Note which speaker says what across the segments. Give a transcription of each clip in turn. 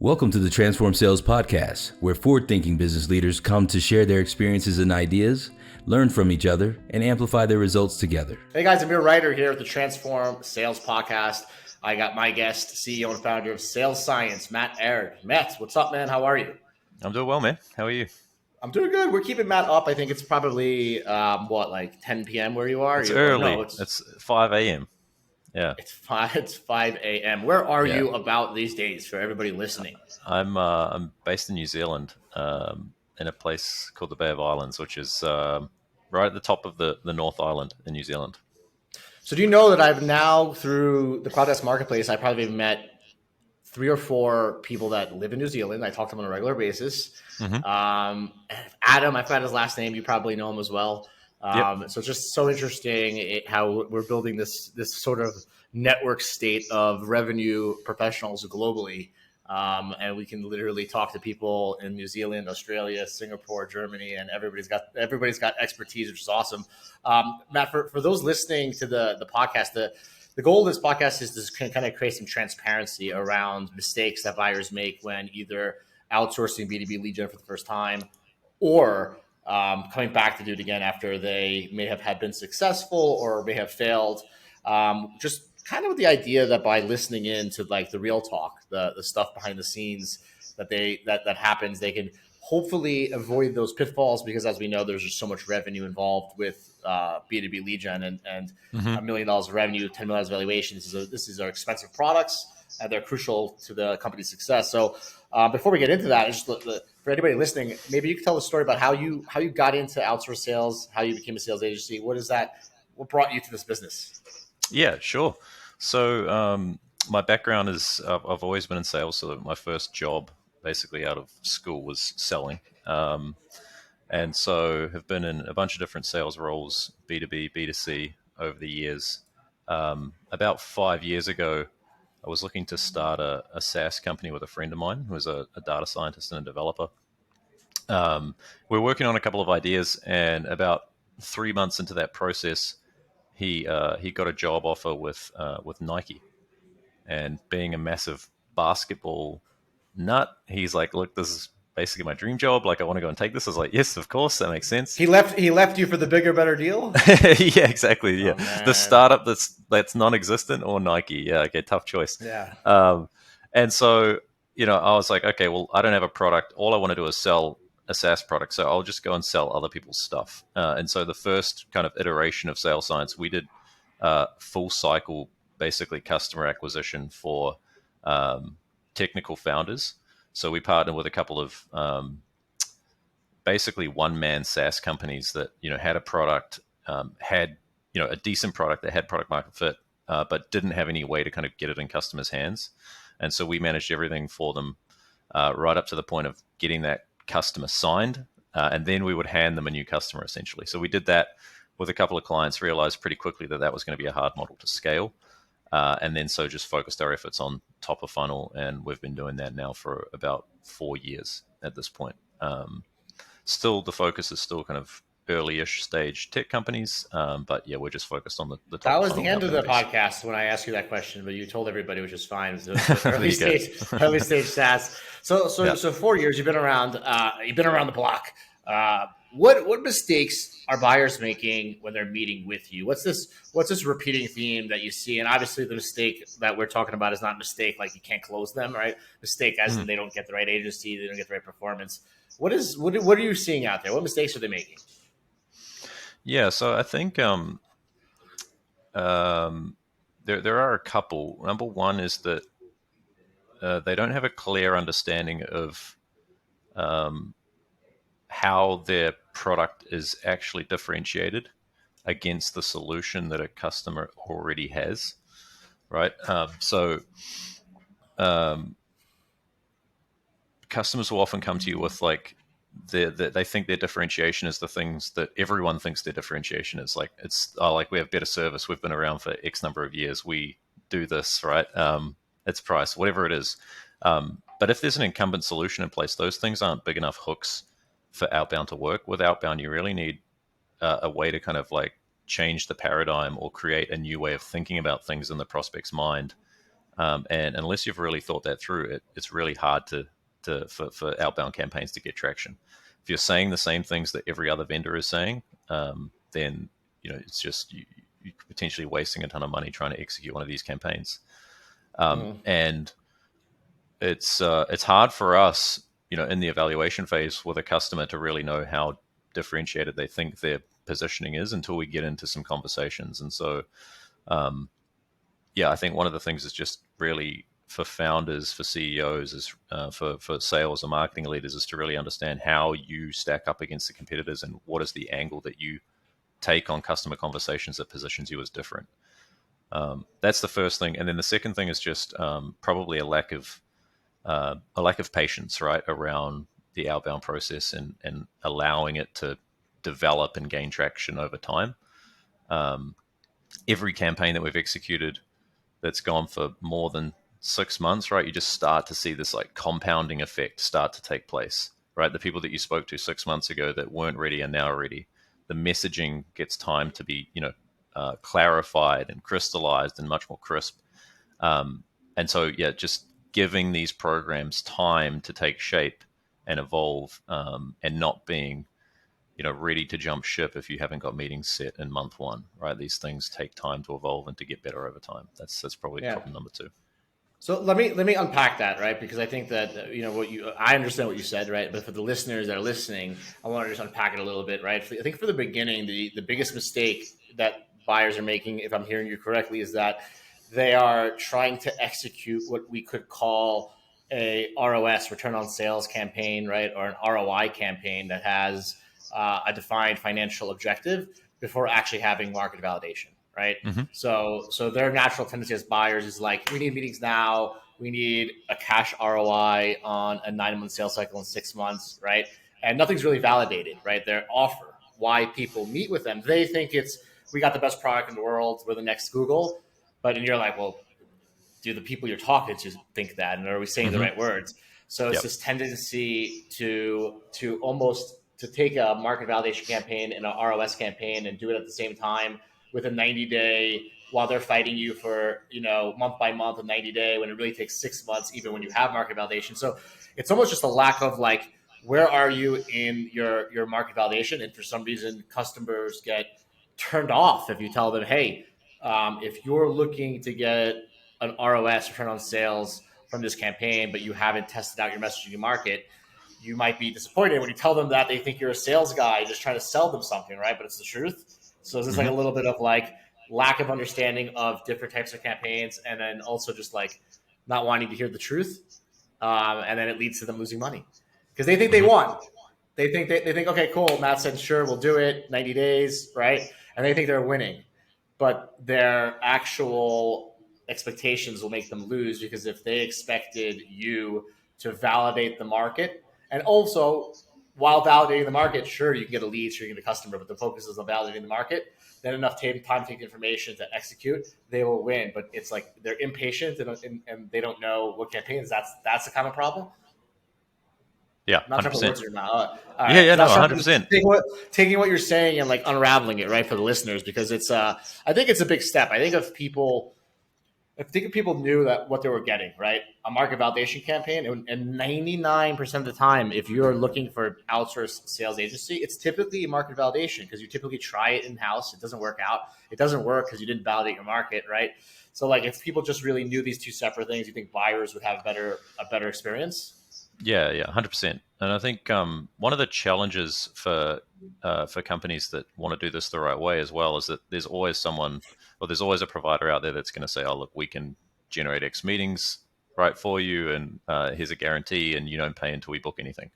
Speaker 1: Welcome to the Transform Sales Podcast, where forward-thinking business leaders come to share their experiences and ideas, learn from each other, and amplify their results together.
Speaker 2: Hey guys, Amir Reiter here at the Transform Sales Podcast. I got my guest, CEO and founder of Sales Science, Matt Aird. Matt, what's up, man? How are you?
Speaker 3: I'm doing well, man. How are you?
Speaker 2: I'm doing good. We're keeping Matt up. I think it's probably, 10 p.m. where you are?
Speaker 3: It's early. It's 5 a.m. Yeah.
Speaker 2: It's 5 a.m. Where are you about these days for everybody listening?
Speaker 3: I'm based in New Zealand, in a place called the Bay of Islands, which is right at the top of the North Island in New Zealand.
Speaker 2: So do you know that I've now, through the CloudTask marketplace, I probably met 3 or 4 people that live in New Zealand. I talk to them on a regular basis. Mm-hmm. Adam, I forgot his last name. You probably know him as well.
Speaker 3: Yep.
Speaker 2: So it's just so interesting how we're building this sort of network state of revenue professionals globally. And we can literally talk to people in New Zealand, Australia, Singapore, Germany, and everybody's got expertise, which is awesome. Matt, for those listening to the podcast, the goal of this podcast is to kind of create some transparency around mistakes that buyers make when either outsourcing B2B lead gen for the first time or coming back to do it again after they may have been successful or may have failed. Just kind of with the idea that by listening in to like the real talk, the stuff behind the scenes that happens, they can hopefully avoid those pitfalls, because as we know, there's just so much revenue involved with B2B lead gen and
Speaker 3: Mm-hmm.
Speaker 2: $1 million of revenue, $10 million valuation. These are expensive products and they're crucial to the company's success. So before we get into that, just for anybody listening, maybe you could tell the story about how you got into outsource sales, how you became a sales agency. What brought you to this business?
Speaker 3: Yeah, sure. So my background is I've always been in sales. So my first job basically out of school was selling. And so have been in a bunch of different sales roles, B2B, B2C over the years. About 5 years ago, I was looking to start a SaaS company with a friend of mine who was a data scientist and a developer. We're working on a couple of ideas, and about 3 months into that process, he got a job offer with Nike. And being a massive basketball nut, he's like, "Look, this is basically my dream job. Like, I want to go and take this." I was like, "Yes, of course, that makes sense."
Speaker 2: He left you for the bigger, better deal?
Speaker 3: Yeah, exactly. Yeah, the startup that's non-existent or Nike. Yeah, okay, tough choice.
Speaker 2: Yeah.
Speaker 3: And so, I was like, okay, well, I don't have a product. All I want to do is sell a SaaS product. So I'll just go and sell other people's stuff. And so the first kind of iteration of Sales Science, we did full cycle, basically customer acquisition for technical founders. So we partnered with a couple of basically one-man SaaS companies that had a product, had a decent product that had product market fit, but didn't have any way to kind of get it in customers' hands. And so we managed everything for them, right up to the point of getting that customer signed, and then we would hand them a new customer essentially. So we did that with a couple of clients, realized pretty quickly that was going to be a hard model to scale. And then so just focused our efforts on top of funnel, and we've been doing that now for about 4 years at this point. Still, the focus is still kind of early-ish stage tech companies, but yeah, we're just focused on the top.
Speaker 2: That was the end of the podcast when I asked you that question, but you told everybody, which is fine. It was early stage SaaS. So 4 years you've been around. You've been around the block. What mistakes are buyers making when they're meeting with you? What's this repeating theme that you see? And obviously the mistake that we're talking about is not mistake like you can't close them, right? Mistake as in they don't get the right agency, they don't get the right performance. What are you seeing out there? What mistakes are they making?
Speaker 3: Yeah, so I think there are a couple. Number one is that they don't have a clear understanding of how their product is actually differentiated against the solution that a customer already has, right? Customers will often come to you with like they think their differentiation is the things that everyone thinks their differentiation is. Like like we have better service, we've been around for X number of years, we do this, right? It's price, whatever it is. But if there's an incumbent solution in place, those things aren't big enough hooks for outbound to work. With outbound, you really need a way to kind of like change the paradigm or create a new way of thinking about things in the prospect's mind And unless you've really thought that through, it's really hard for outbound campaigns to get traction. If you're saying the same things that every other vendor is saying, then it's just you're potentially wasting a ton of money trying to execute one of these campaigns. And it's hard for us, in the evaluation phase with a customer to really know how differentiated they think their positioning is until we get into some conversations. And so, I think one of the things is just really for founders, for CEOs, is for sales and marketing leaders, is to really understand how you stack up against the competitors and what is the angle that you take on customer conversations that positions you as different. That's the first thing, and then the second thing is just probably a lack of patience, right, around the outbound process and allowing it to develop and gain traction over time. Every campaign that we've executed that's gone for more than 6 months, right, you just start to see this like compounding effect start to take place, right? The people that you spoke to 6 months ago that weren't ready are now ready. The messaging gets time to be, clarified and crystallized and much more crisp. And so, just giving these programs time to take shape and evolve, and not being, ready to jump ship if you haven't got meetings set in month one, right? These things take time to evolve and to get better over time. That's probably problem number two.
Speaker 2: So let me unpack that, right? Because I think that I understand what you said, right? But for the listeners that are listening, I want to just unpack it a little bit, right? I think for the beginning, the biggest mistake that buyers are making, if I'm hearing you correctly, is that they are trying to execute what we could call a ROS, return on sales campaign, right, or an ROI campaign that has a defined financial objective before actually having market validation, right?
Speaker 3: Mm-hmm.
Speaker 2: So their natural tendency as buyers is like, we need meetings now. We need a cash ROI on a 9-month sales cycle in 6 months, right? And nothing's really validated, right? Their offer, why people meet with them. They think it's, we got the best product in the world. We're the next Google. But and you're like, well, do the people you're talking to think that? And are we saying the right words? So it's this tendency to almost to take a market validation campaign and an ROS campaign and do it at the same time with a 90-day, while they're fighting you for, month by month, a 90-day, when it really takes 6 months, even when you have market validation. So it's almost just a lack of like, where are you in your market validation? And for some reason, customers get turned off if you tell them, hey, if you're looking to get an ROS, return on sales, from this campaign, but you haven't tested out your messaging market, you might be disappointed when you tell them that. They think you're a sales guy just trying to sell them something, right? But it's the truth. So is this like a little bit of like lack of understanding of different types of campaigns, and then also just like not wanting to hear the truth, and then it leads to them losing money because they think they won. They think okay, cool. Matt said sure, we'll do it, 90 days, right? And they think they're winning, but their actual expectations will make them lose, because if they expected you to validate the market, and also while validating the market, sure, you can get a lead, sure, you can get a customer, but the focus is on validating the market, then enough time to take information to execute, they will win. But it's like they're impatient and they don't know what campaigns. That's the kind of problem.
Speaker 3: Yeah,
Speaker 2: Not trying to put
Speaker 3: 100%.
Speaker 2: words in your mouth.
Speaker 3: Yeah, no,
Speaker 2: So
Speaker 3: 100%.
Speaker 2: taking what you're saying and like unraveling it, right, for the listeners, because it's I think it's a big step. I think if people knew that what they were getting, right, a market validation campaign, and 99% of the time, if you're looking for outsourced sales agency, it's typically market validation, because you typically try it in house, it doesn't work out, it doesn't work because you didn't validate your market, right? So like if people just really knew these two separate things, you think buyers would have a better experience?
Speaker 3: Yeah, 100%. And I think one of the challenges for companies that want to do this the right way as well is that there's always a provider out there that's going to say, "Oh, look, we can generate X meetings right for you, and here's a guarantee, and you don't pay until we book anything."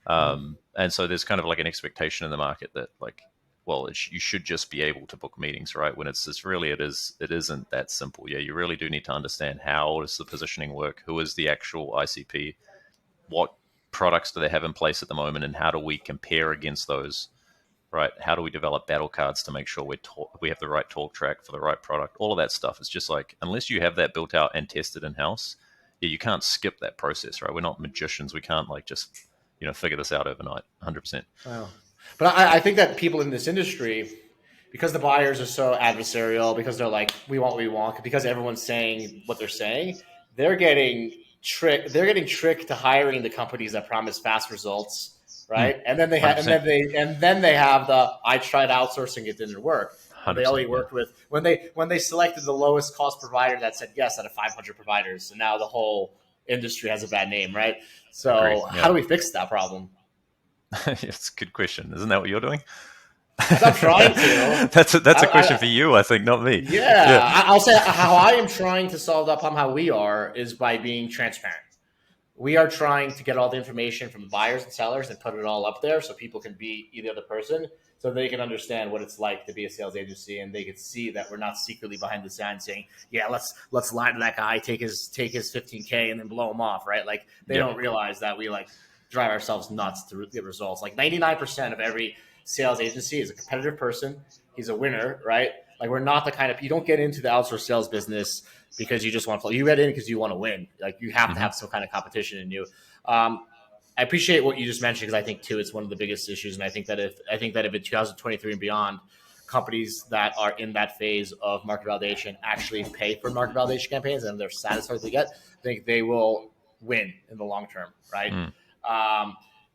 Speaker 3: And so there's kind of like an expectation in the market that like, well, you should just be able to book meetings, right? When it isn't that simple. Yeah, you really do need to understand how does the positioning work, who is the actual ICP, what products do they have in place at the moment, and how do we compare against those, right? How do we develop battle cards to make sure we have the right talk track for the right product? All of that stuff. It's just like, unless you have that built out and tested in-house, you can't skip that process, right? We're not magicians. We can't like just, figure this out overnight, 100%.
Speaker 2: Wow. But I think that people in this industry, because the buyers are so adversarial, because they're like, we want what we want, because everyone's saying what they're saying, they're getting tricked. They're getting tricked to hiring the companies that promise fast results, right? And then they have,
Speaker 3: 100%.
Speaker 2: and then they have the I tried outsourcing, it didn't work. When they
Speaker 3: 100%,
Speaker 2: only worked with when they selected the lowest cost provider that said yes out of 500 providers, and now the whole industry has a bad name, right?
Speaker 3: Agreed.
Speaker 2: So
Speaker 3: Yeah.
Speaker 2: how do we fix that problem?
Speaker 3: It's a good question. Isn't that what you're doing?
Speaker 2: I'm trying to.
Speaker 3: That's a question for you, I think, not me.
Speaker 2: Yeah,
Speaker 3: Yeah.
Speaker 2: I'll say how I am trying to solve that problem. How we are is by being transparent. We are trying to get all the information from buyers and sellers and put it all up there so people can be the other person, so they can understand what it's like to be a sales agency, and they can see that we're not secretly behind the scenes saying, yeah, let's lie to that guy, take his 15K and then blow him off, right? Like they don't realize that we like drive ourselves nuts to get results. Like 99% of every sales agency is a competitive person. He's a winner, right? Like we're not the kind of, you don't get into the outsourced sales business because you just want to play. You get in because you want to win. Like you have to have some kind of competition in you. I appreciate what you just mentioned, because I think too it's one of the biggest issues. And I think that if in 2023 and beyond, companies that are in that phase of market validation actually pay for market validation campaigns and they're satisfied with what they get, I think they will win in the long term, right?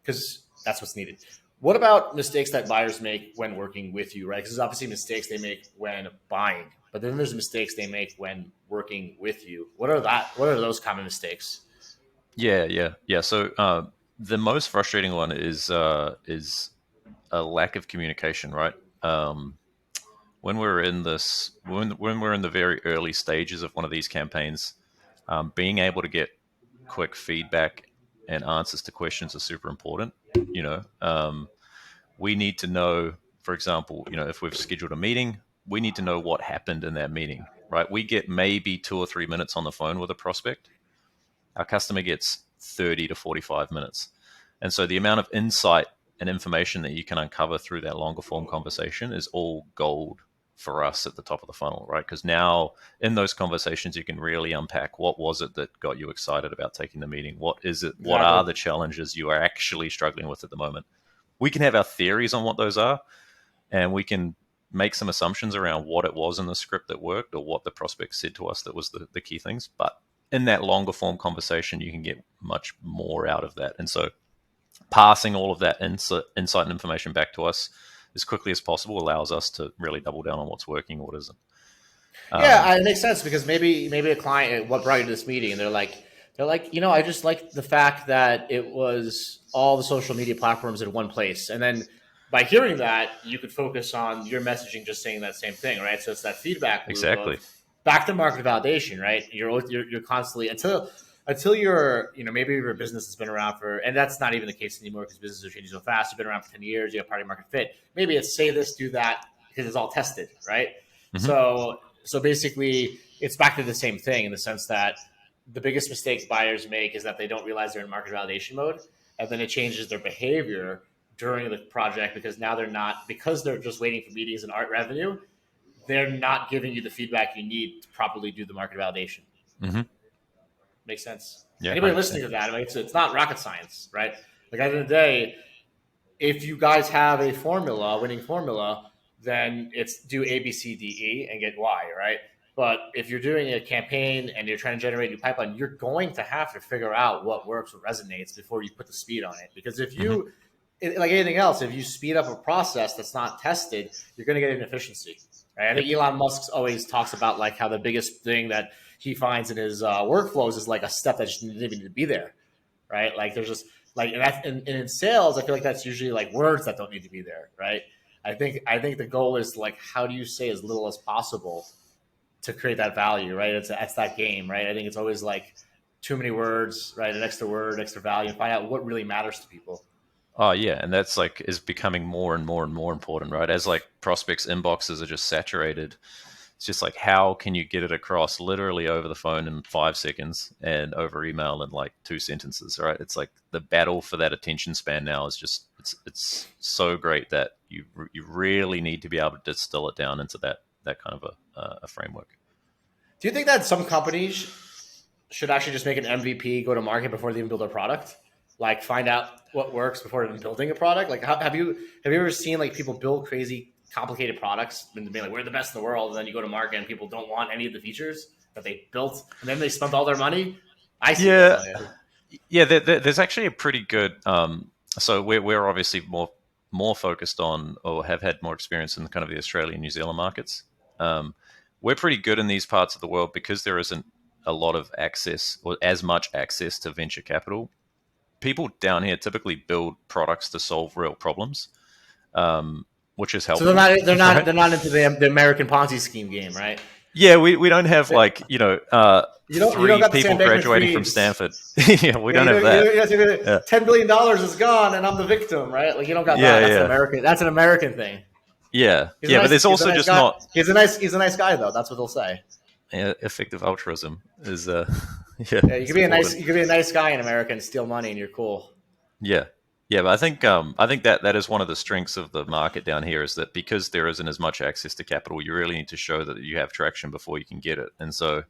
Speaker 2: Because that's what's needed. What about mistakes that buyers make when working with you, right? Because there's obviously mistakes they make when buying, but then there's mistakes they make when working with you. What are those common mistakes?
Speaker 3: Yeah. So the most frustrating one is a lack of communication, right? When we're in the very early stages of one of these campaigns, being able to get quick feedback and answers to questions are super important. We need to know, for example, if we've scheduled a meeting, we need to know what happened in that meeting, right? We get maybe 2 or 3 minutes on the phone with a prospect. Our customer gets 30 to 45 minutes. And so the amount of insight and information that you can uncover through that longer form conversation is all gold for us at the top of the funnel, right? Because now in those conversations, you can really unpack what was it that got you excited about taking the meeting? What is it? Exactly. What are the challenges you are actually struggling with at the moment? We can have our theories on what those are, and we can make some assumptions around what it was in the script that worked or what the prospect said to us that was the key things. But in that longer form conversation, you can get much more out of that. And so passing all of that insight and information back to us as quickly as possible allows us to really double down on what's working and what isn't.
Speaker 2: Yeah, it makes sense, because maybe a client, what brought you to this meeting, and they're like, I just like the fact that it was all the social media platforms in one place. And then by hearing that, you could focus on your messaging, just saying that same thing, right? So it's that feedback loop
Speaker 3: Exactly.
Speaker 2: of back to market validation, right? You're constantly until you're, maybe your business has been around for, and that's not even the case anymore because businesses are changing so fast. You've been around for 10 years, you have product market fit. Maybe it's say this, do that, because it's all tested, right? So basically it's back to the same thing in the sense that the biggest mistakes buyers make is that they don't realize they're in market validation mode, and then it changes their behavior during the project, because now because they're just waiting for meetings and art revenue, they're not giving you the feedback you need to properly do the market validation. Makes sense.
Speaker 3: Yeah,
Speaker 2: anybody
Speaker 3: 100%.
Speaker 2: listening to that, it's not rocket science, right? Like at the end of the day, if you guys have a winning formula, then it's do A, B, C, D, E and get Y, right? But if you're doing a campaign and you're trying to generate a new pipeline, you're going to have to figure out what works, what resonates before you put the speed on it. Because if you, like anything else, if you speed up a process that's not tested, you're going to get inefficiency. Right? I think Elon Musk always talks about like how the biggest thing that he finds in his workflows is like a step that just didn't even need to be there, right? Like there's just like, and in sales, I feel like that's usually like words that don't need to be there, right? I think the goal is like, how do you say as little as possible to create that value, right? It's that game, right? I think it's always like too many words, right? An extra word, extra value, and find out what really matters to people.
Speaker 3: Oh yeah, and that's like is becoming more and more and more important, right? As like prospects' inboxes are just saturated. It's just like, how can you get it across literally over the phone in 5 seconds and over email in like 2 sentences, right? It's like the battle for that attention span now is just it's so great that you really need to be able to distill it down into that kind of a framework.
Speaker 2: Do you think that some companies should actually just make an MVP go to market before they even build a product? Like find out what works before even building a product? Like have you ever seen like people build crazy complicated products and being like, we're the best in the world. And then you go to market and people don't want any of the features that they built. And then they spent all their money. I see
Speaker 3: Yeah,
Speaker 2: that.
Speaker 3: yeah. There's actually a pretty good. So we're obviously more focused on, or have had more experience in kind of the Australian, New Zealand markets. We're pretty good in these parts of the world because there isn't a lot of access or as much access to venture capital. People down here typically build products to solve real problems, which is
Speaker 2: So
Speaker 3: helpful. Right?
Speaker 2: they're not into the American Ponzi scheme game, right?
Speaker 3: Yeah, we don't have like
Speaker 2: You don't
Speaker 3: three
Speaker 2: got the
Speaker 3: people
Speaker 2: Sam
Speaker 3: graduating from
Speaker 2: Bankman-Frieds.
Speaker 3: Stanford. Yeah, we don't have that.
Speaker 2: $10 billion is gone, and I'm the victim, right? Like you don't got
Speaker 3: Yeah,
Speaker 2: that. That's an
Speaker 3: yeah,
Speaker 2: American. That's an American thing.
Speaker 3: yeah,
Speaker 2: He's a
Speaker 3: yeah. But
Speaker 2: nice.
Speaker 3: there's
Speaker 2: He's a
Speaker 3: also
Speaker 2: nice
Speaker 3: just
Speaker 2: guy.
Speaker 3: not
Speaker 2: He's a nice guy though. That's what they'll say.
Speaker 3: effective altruism is yeah,
Speaker 2: Yeah, you
Speaker 3: it's
Speaker 2: could be
Speaker 3: important.
Speaker 2: you could be a nice guy in America and steal money, and you're cool.
Speaker 3: Yeah, yeah. But I think that is one of the strengths of the market down here is that because there isn't as much access to capital, you really need to show that you have traction before you can get it. And so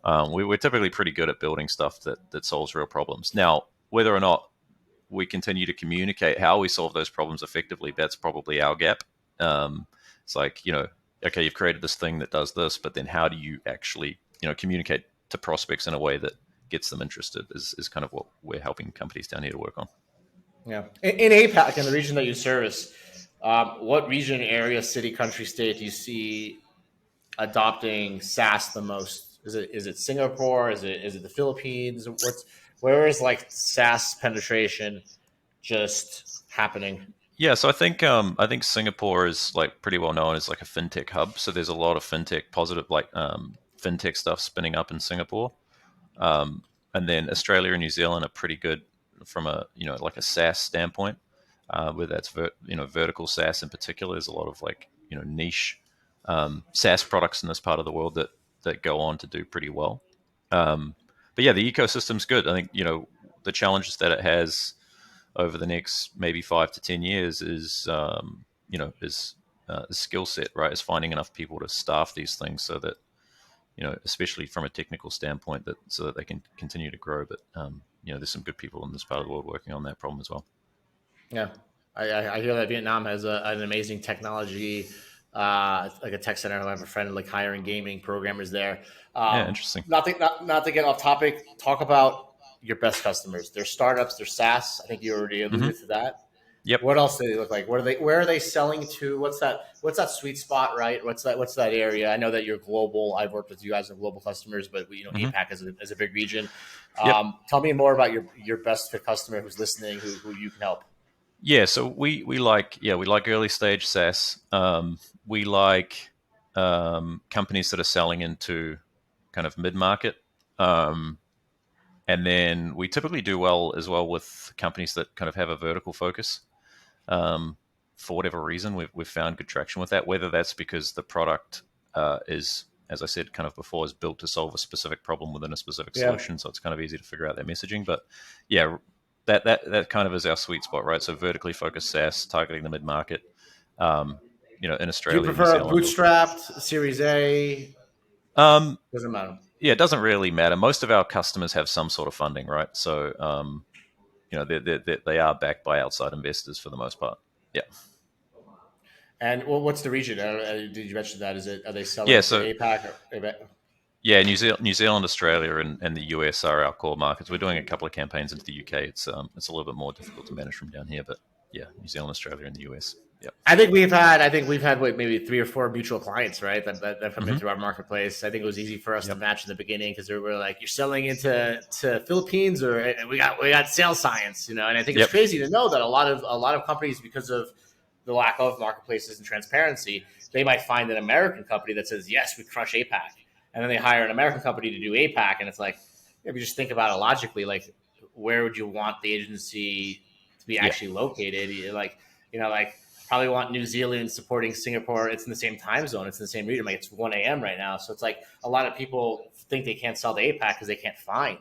Speaker 3: we're typically pretty good at building stuff that solves real problems. Now, whether or not we continue to communicate how we solve those problems effectively, that's probably our gap. It's like, okay, you've created this thing that does this, but then how do you actually, communicate to prospects in a way that gets them interested is kind of what we're helping companies down here to work on.
Speaker 2: Yeah. In APAC, in the region that you service, what region, area, city, country, state do you see adopting SaaS the most? Is it Singapore? Is it the Philippines? Where is like SaaS penetration just happening?
Speaker 3: Yeah, so I think Singapore is like pretty well known as like a fintech hub. So there's a lot of positive fintech stuff spinning up in Singapore. And then Australia and New Zealand are pretty good from a like a SaaS standpoint, where that's vertical SaaS in particular. There's a lot of like niche SaaS products in this part of the world that go on to do pretty well. But yeah, the ecosystem's good. I think the challenges that it has over the next maybe 5 to 10 years is skill set, right? Is finding enough people to staff these things so that especially from a technical standpoint, that so that they can continue to grow. But there's some good people in this part of the world working on that problem as well.
Speaker 2: Yeah, I hear that Vietnam has an amazing technology, like a tech center. I have a friend like hiring gaming programmers there.
Speaker 3: Yeah, interesting.
Speaker 2: Not to get off topic. Talk about your best customers. They're startups. They're SaaS. I think you already alluded to that.
Speaker 3: Yep.
Speaker 2: What else do they look like? Where are they selling to? What's that sweet spot, right? What's that area? I know that you're global. I've worked with you guys on global customers, but APAC is a big region.
Speaker 3: Yep.
Speaker 2: Tell me more about your best fit customer who's listening, who you can help.
Speaker 3: Yeah, so we like early stage SaaS. We like companies that are selling into kind of mid market. And then we typically do well as well with companies that kind of have a vertical focus. For whatever reason, we've found good traction with that, whether that's because the product is, as I said kind of before, is built to solve a specific problem within a specific solution. So it's kind of easy to figure out their messaging. But yeah, that kind of is our sweet spot, right? So vertically focused SaaS, targeting the mid-market, in Australia.
Speaker 2: Do you prefer a bootstrapped, Series A? Doesn't matter.
Speaker 3: Yeah, it doesn't really matter. Most of our customers have some sort of funding, right? So, they are backed by outside investors for the most part. Yeah.
Speaker 2: And what's the region? Did you mention that? Are they selling
Speaker 3: to
Speaker 2: APAC or?
Speaker 3: Yeah, New Zealand, Australia, and the US are our core markets. We're doing a couple of campaigns into the UK. It's a little bit more difficult to manage from down here, but yeah, New Zealand, Australia, and the US. Yeah.
Speaker 2: I think we've had maybe 3 or 4 mutual clients, right? That come in through our marketplace. I think it was easy for us to match in the beginning because they were like, "You're selling into Philippines, or we got sales science," And I think it's crazy to know that a lot of companies, because of the lack of marketplaces and transparency, they might find an American company that says, "Yes, we crush APAC," and then they hire an American company to do APAC, and it's like, if you just think about it logically, like, where would you want the agency to be actually located? Like, probably want New Zealand supporting Singapore. It's in the same time zone. It's in the same region. Like, it's 1 a.m. right now. So it's like a lot of people think they can't sell to APAC because they can't find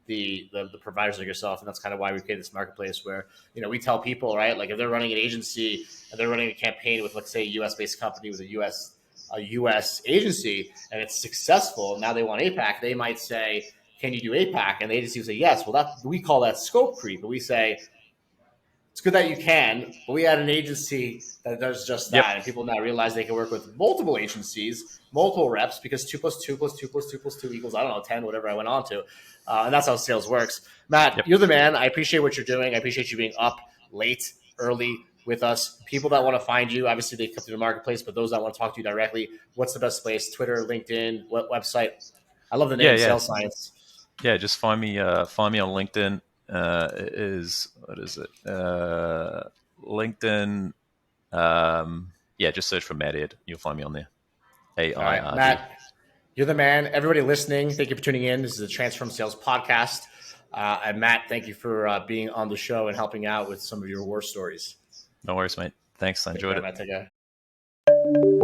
Speaker 2: the providers like yourself. And that's kind of why we created this marketplace where, we tell people, right, like if they're running an agency and they're running a campaign with, let's say, a US-based company with a US agency, and it's successful, now they want APAC, they might say, "Can you do APAC?" And the agency will say, "Yes." Well, we call that scope creep. But we say, it's good that you can, but we had an agency that does just
Speaker 3: Yep.
Speaker 2: that. And people now realize they can work with multiple agencies, multiple reps, because 2+2+2+2+2 equals, I don't know, 10, whatever I went on to. And that's how sales works. Matt,
Speaker 3: Yep.
Speaker 2: you're the man. I appreciate what you're doing. I appreciate you being up late, early with us. People that want to find you, obviously they come to the marketplace, but those that want to talk to you directly, what's the best place? Twitter, LinkedIn, what website? I love the name,
Speaker 3: Yeah.
Speaker 2: Sales Science.
Speaker 3: Yeah, just find me on LinkedIn. What is it? LinkedIn. Yeah, just search for Matt Ed. You'll find me on there.
Speaker 2: All right,
Speaker 3: AIRD.
Speaker 2: Matt, you're the man. Everybody listening, thank you for tuning in. This is the Transform Sales podcast. And Matt, thank you for being on the show and helping out with some of your war stories.
Speaker 3: No worries, mate. Thanks. I enjoyed it.
Speaker 2: Take care, Matt. Take care.